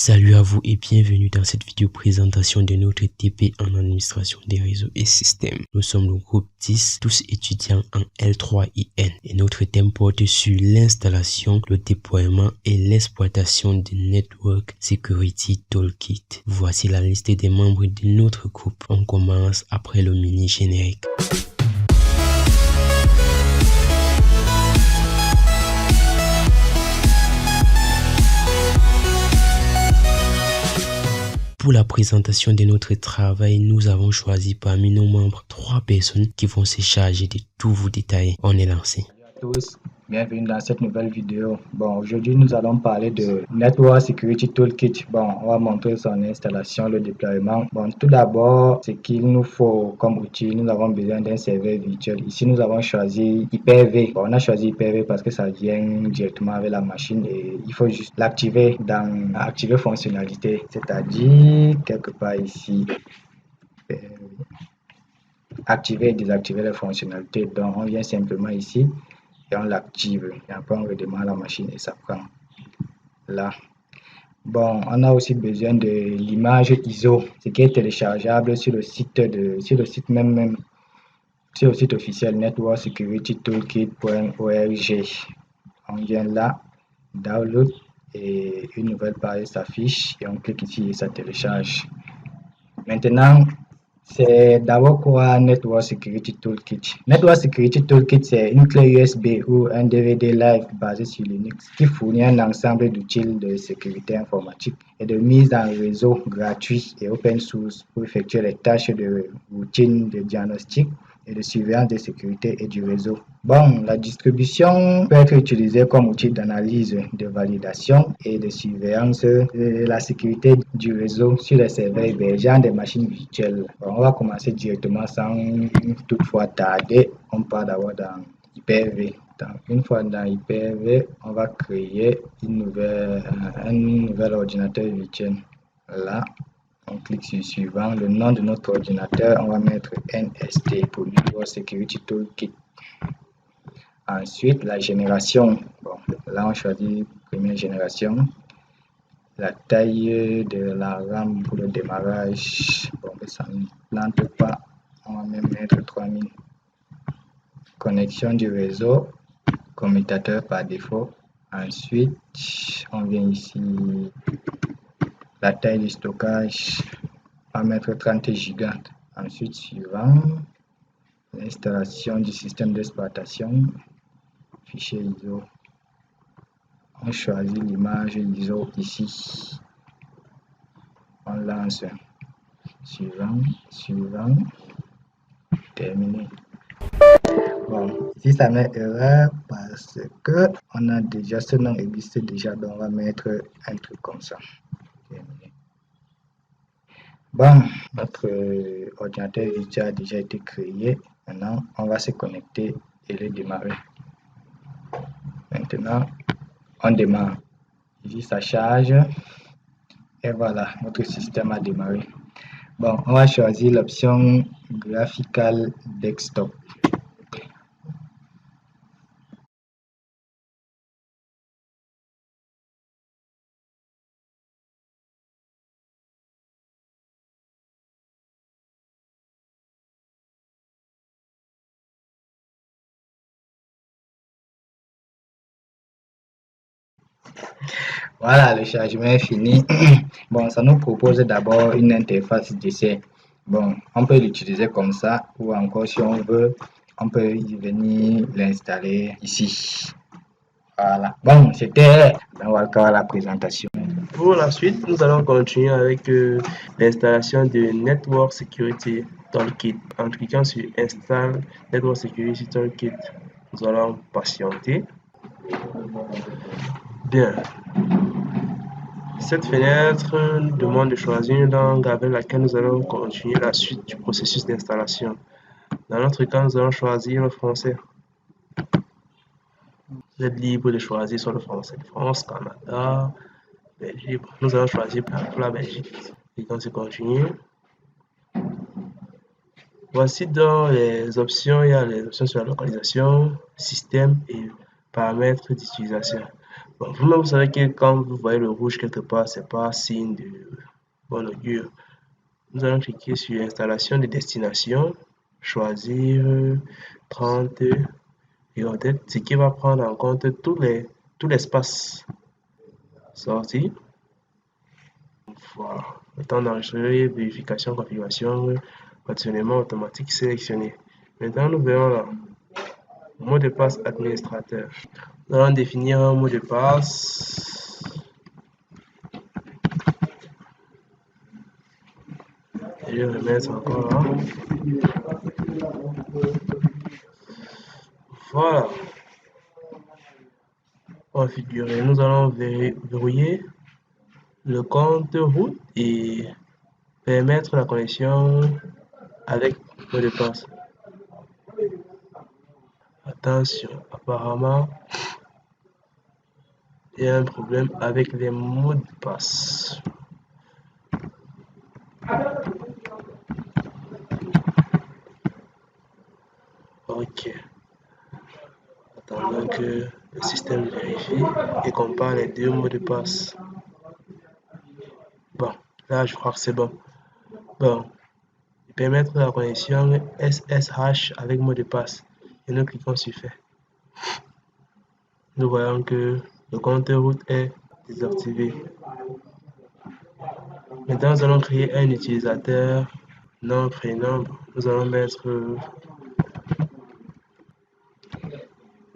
Salut à vous et bienvenue dans cette vidéo présentation de notre TP en administration des réseaux et systèmes. Nous sommes le groupe 10, tous étudiants en L3IN et notre thème porte sur l'installation, le déploiement et l'exploitation de Network Security Toolkit. Voici la liste des membres de notre groupe. On commence après le mini générique. Pour la présentation de notre travail, nous avons choisi parmi nos membres 3 personnes qui vont se charger de tout vous détailler. On est lancé. Salut à tous, bienvenue dans cette nouvelle vidéo. Aujourd'hui nous allons parler de Network Security Toolkit. On va montrer son installation, le déploiement. Tout d'abord, ce qu'il nous faut comme outil, nous avons besoin d'un serveur virtuel. Ici, nous avons choisi Hyper-V. On a choisi Hyper-V parce que ça vient directement avec la machine et il faut juste l'activer dans activer fonctionnalité, c'est-à-dire quelque part ici. Activer et désactiver les fonctionnalités. Donc, on vient simplement ici et on l'active. Et après, on redémarre la machine et ça prend là. On a aussi besoin de l'image ISO, ce qui est téléchargeable sur le site officiel networksecuritytoolkit.org. On vient là, download et une nouvelle page s'affiche et on clique ici et ça télécharge. Maintenant, c'est d'abord quoi Network Security Toolkit. Network Security Toolkit, c'est une clé USB ou un DVD live basé sur Linux qui fournit un ensemble d'outils de sécurité informatique et de mise en réseau gratuit et open source pour effectuer les tâches de routine de diagnostic et de surveillance de sécurité et du réseau. La distribution peut être utilisée comme outil d'analyse, de validation et de surveillance de la sécurité du réseau sur les serveurs hébergeant des machines virtuelles. On va commencer directement sans toutefois tarder. On part d'abord dans Hyper-V. Une fois dans Hyper-V, on va créer un nouvel ordinateur virtuel. Là, on clique sur suivant. Le nom de notre ordinateur, on va mettre NST pour Network Security Toolkit. Ensuite, la génération. Là, on choisit première génération. La taille de la RAM pour le démarrage. Ça ne plante pas. On va même mettre 3000. Connexion du réseau. Commutateur par défaut. Ensuite, on vient ici. La taille du stockage. On va mettre 30 Go. Ensuite, suivant. L'installation du système d'exploitation. Fichier ISO. On choisit l'image ISO ici. On lance. Suivant. Terminé. Ici ça met erreur parce que on a déjà ce nom existe déjà, donc on va mettre un truc comme ça. Terminé. Notre ordinateur virtuel a déjà été créé. Maintenant, on va se connecter et le démarrer. Maintenant, on démarre. Ici, ça charge. Et voilà, notre système a démarré. On va choisir l'option Graphical Desktop. Voilà, le chargement est fini. Ça nous propose d'abord une interface d'essai. On peut l'utiliser comme ça ou encore si on veut, on peut y venir l'installer ici. Voilà. C'était la présentation. Pour la suite, nous allons continuer avec l'installation de Network Security Toolkit. En cliquant sur Install Network Security Toolkit, nous allons patienter. Bien. Cette fenêtre nous demande de choisir une langue avec laquelle nous allons continuer la suite du processus d'installation. Dans notre cas, nous allons choisir le français. Vous êtes libre de choisir soit le français de France, Canada, Belgique. Nous allons choisir pour la Belgique. Cliquons sur continuer. Voici dans les options, il y a les options sur la localisation, système et paramètres d'utilisation. Bon, vous-même, vous savez que quand vous voyez le rouge quelque part, c'est pas signe de bon augure. Nous allons cliquer sur installation de destination, choisir 30 et en tête, ce qui va prendre en compte tout l'espace sorti. Voilà. Le temps d'enregistrer, vérification, configuration, partitionnement automatique sélectionné. Maintenant, nous verrons là, mot de passe administrateur. Nous allons définir un mot de passe. Je vais remettre encore là. Voilà. Configurer. Nous allons verrouiller le compte route et permettre la connexion avec mot de passe. Attention, apparemment, il y a un problème avec les mots de passe. Ok. Attendons que le système vérifie et compare les deux mots de passe. Bon, là, je crois que c'est bon. Bon, permettre la connexion SSH avec mot de passe. Et nous cliquons sur fait. Nous voyons que le compte route est désactivé. Maintenant, nous allons créer un utilisateur, nom, prénom. Nous allons mettre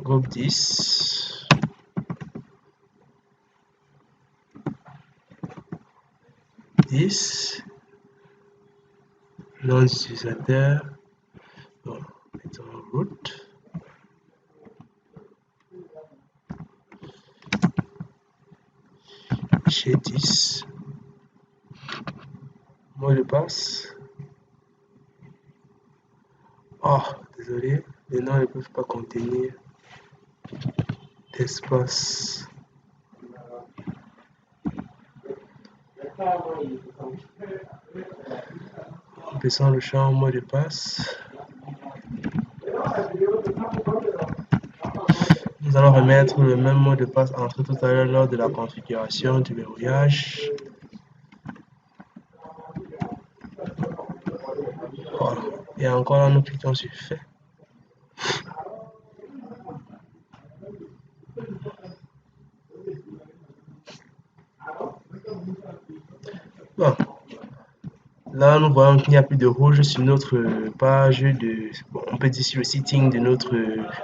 groupe 10. Nom d'utilisateur. Bon, mettons route. Chez 10. Mot de passe. Oh, désolé, les noms ne peuvent pas contenir d'espace. Remplissons le champ mot de passe. Nous allons remettre le même mot de passe entre tout à l'heure lors de la configuration du verrouillage. Voilà. Et encore là, nous cliquons sur fait. Bon. Là, nous voyons qu'il n'y a plus de rouge sur notre page de, bon, on peut dire sur le setting de notre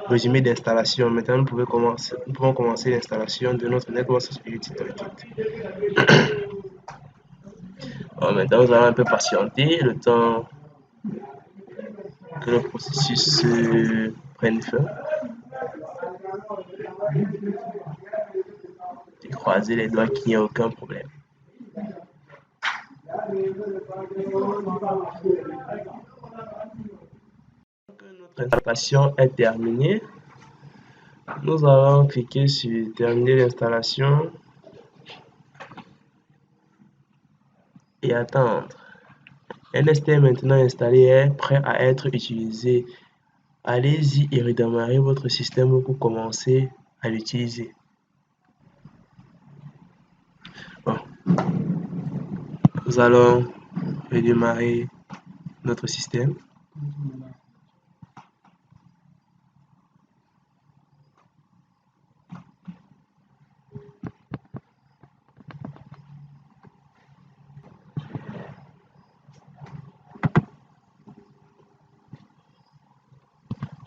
résumé d'installation. Maintenant, nous pouvons commencer l'installation de notre Network Security Toolkit. Bon, maintenant, nous allons un peu patienter le temps que le processus prenne fin. Et croiser les doigts qu'il n'y a aucun problème. Notre installation est terminée. Nous allons cliquer sur terminer l'installation et attendre. NST est maintenant installé et est prêt à être utilisé. Allez-y et redémarrez votre système pour commencer à l'utiliser. Bon. Nous allons redémarrer notre système.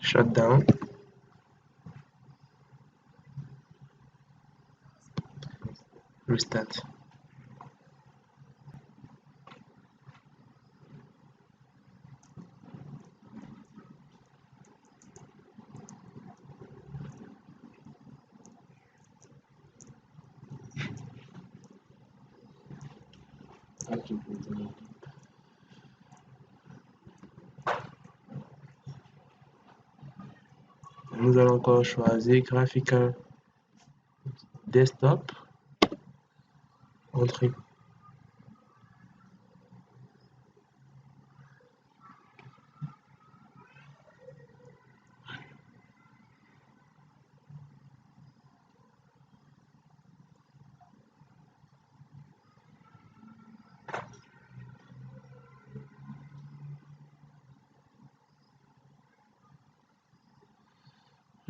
Shutdown. Restart. Nous allons encore choisir graphique desktop. Entrée.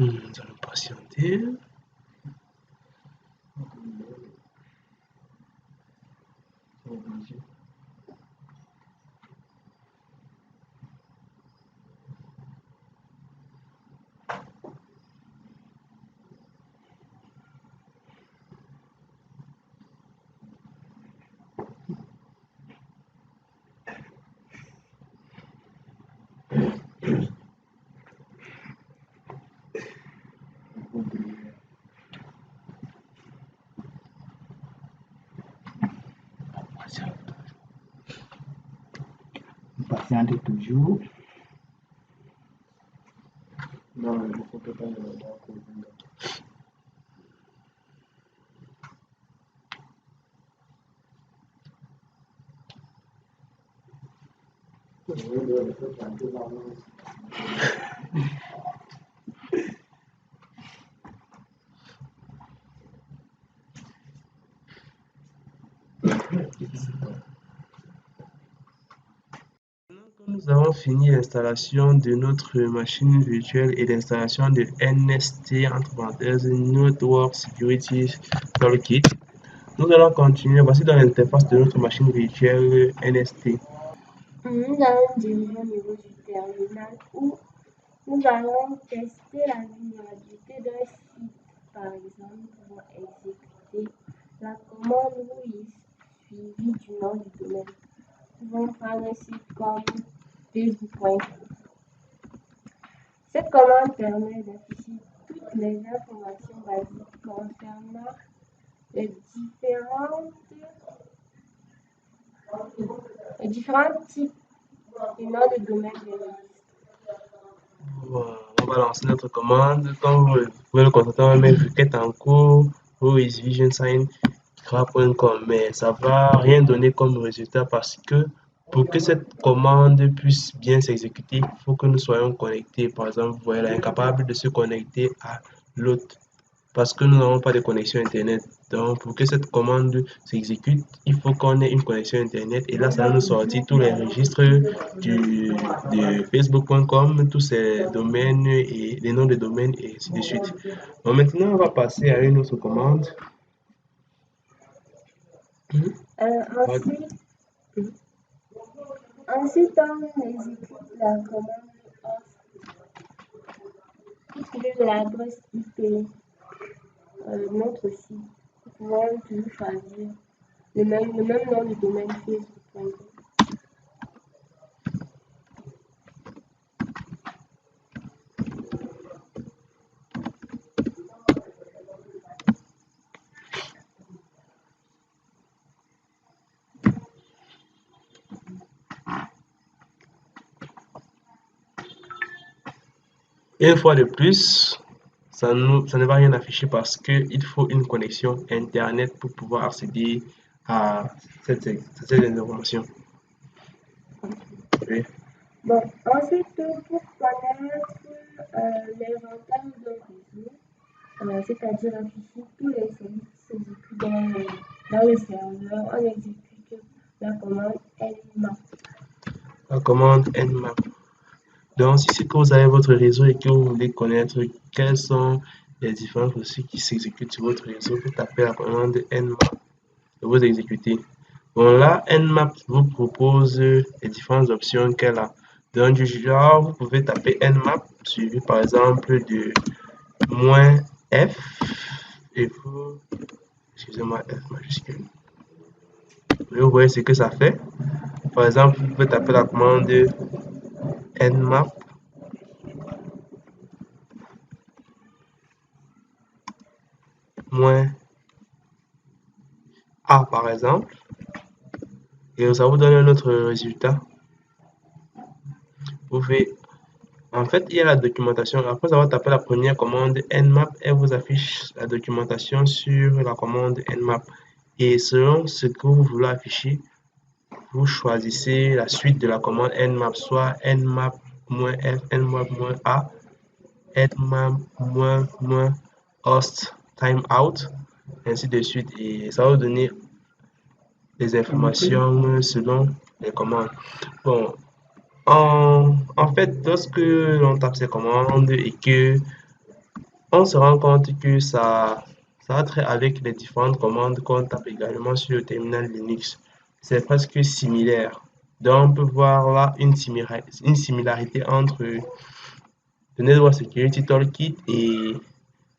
Nous allons patienter. Patiente toujours. Non, il faut que tu aies Nous avons fini l'installation de notre machine virtuelle et l'installation de NST, entre parenthèses, Network Security Toolkit. Nous allons continuer. Voici dans l'interface de notre machine virtuelle NST. Nous allons diriger au niveau du terminal où nous allons tester la vulnérabilité d'un site, par exemple, pour exécuter la commande WHOIS suivie du nom du domaine. Nous allons prendre un site comme facebook.com. Cette commande permet d'afficher toutes les informations basiques concernant les différents types et noms de domaine de registre. On va lancer notre commande. Comme vous pouvez le constater, on va mettre requête en cours whoisvisionsign.com, mais ça ne va rien donner comme résultat parce que pour que cette commande puisse bien s'exécuter, il faut que nous soyons connectés. Par exemple, vous voyez, elle est incapable de se connecter à l'autre parce que nous n'avons pas de connexion Internet. Donc, pour que cette commande s'exécute, il faut qu'on ait une connexion Internet. Et là, ça va nous sortir tous les registres de facebook.com, tous ces domaines et les noms de domaines et ainsi de suite. Donc, maintenant, on va passer à une autre commande. Ensuite, on exécute la commande host pour trouver l'adresse IP de notre site. Nous pouvons toujours choisir le même nom de domaine facebook.com. Une fois de plus, ça ne va rien afficher parce qu'il faut une connexion Internet pour pouvoir accéder à cette information. Oui. Bon, ensuite, pour connaître l'inventaire d'un réseau, c'est-à-dire afficher tous les services qui s'exécutent dans le serveur, on exécute la commande nmap. La commande nmap. Donc, si c'est que vous avez votre réseau et que vous voulez connaître quels sont les différents processus qui s'exécutent sur votre réseau, vous tapez la commande nmap et vous exécutez. Bon, là, nmap vous propose les différentes options qu'elle a. Donc, du genre, vous pouvez taper nmap suivi par exemple de -f et vous, excusez-moi, F majuscule. Et vous voyez ce que ça fait. Par exemple, vous pouvez taper la commande nmap -a par exemple, et ça vous donne un autre résultat. Vous pouvez, en fait, il y a la documentation. Après avoir tapé la première commande nmap, elle vous affiche la documentation sur la commande nmap. Et selon ce que vous voulez afficher, vous choisissez la suite de la commande nmap, soit nmap-f, nmap-a, nmap-host timeout, ainsi de suite. Et ça va vous donner des informations selon les commandes. Bon, en fait, lorsque l'on tape ces commandes et que on se rend compte que ça a trait avec les différentes commandes qu'on tape également sur le terminal Linux. C'est presque similaire. Donc, on peut voir là une similarité entre le Network Security Toolkit et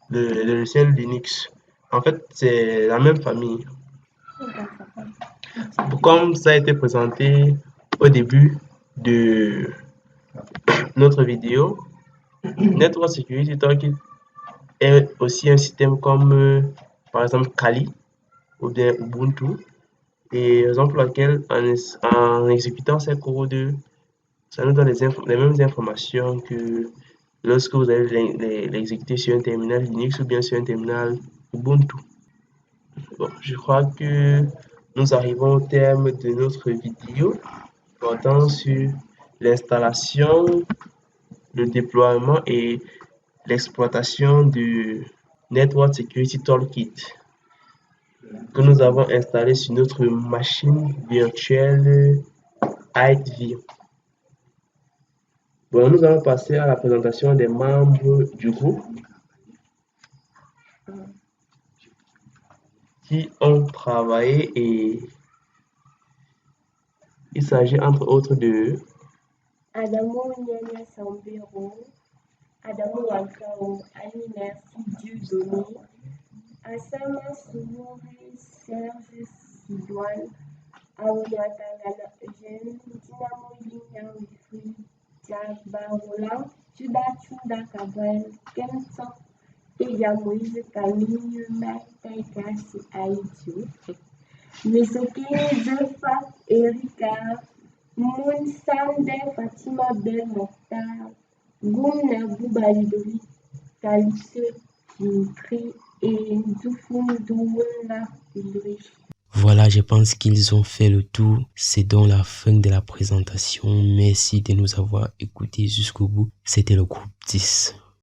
le logiciel Linux. En fait, c'est la même famille. Comme ça a été présenté au début de notre vidéo, Network Security Toolkit est aussi un système comme par exemple Kali ou bien Ubuntu, et raison pour laquelle en exécutant ces codes, ça nous donne les mêmes informations que lorsque vous allez l'exécuter sur un terminal Linux ou bien sur un terminal Ubuntu. Bon, je crois que nous arrivons au terme de notre vidéo portant sur l'installation, le déploiement et l'exploitation du Network Security Toolkit que nous avons installé sur notre machine virtuelle Hyde-V. Bon, nous allons passer à la présentation des membres du groupe qui ont travaillé, et il s'agit entre autres de Adamo Nyanya Sambero, Adamo Wankao, Ali Merci Dieudonné, Asama Soumouré, Serge Sidouane, Aouliatangana Eugène, Dinamo Lignam Wifri, Diabarola, Juda Cabral, Kenson, Eya Moïse Camille, Maïtaïkasi Aïdjo, Mesoke, Zefa, Erika, Monsande, Fatima Bel Mokhtar, Goumna Boubalidori, Kalisse Kinkri et Nzoufoundoula Ulrich. Voilà, je pense qu'ils ont fait le tour. C'est donc la fin de la présentation. Merci de nous avoir écoutés jusqu'au bout. C'était le groupe 10.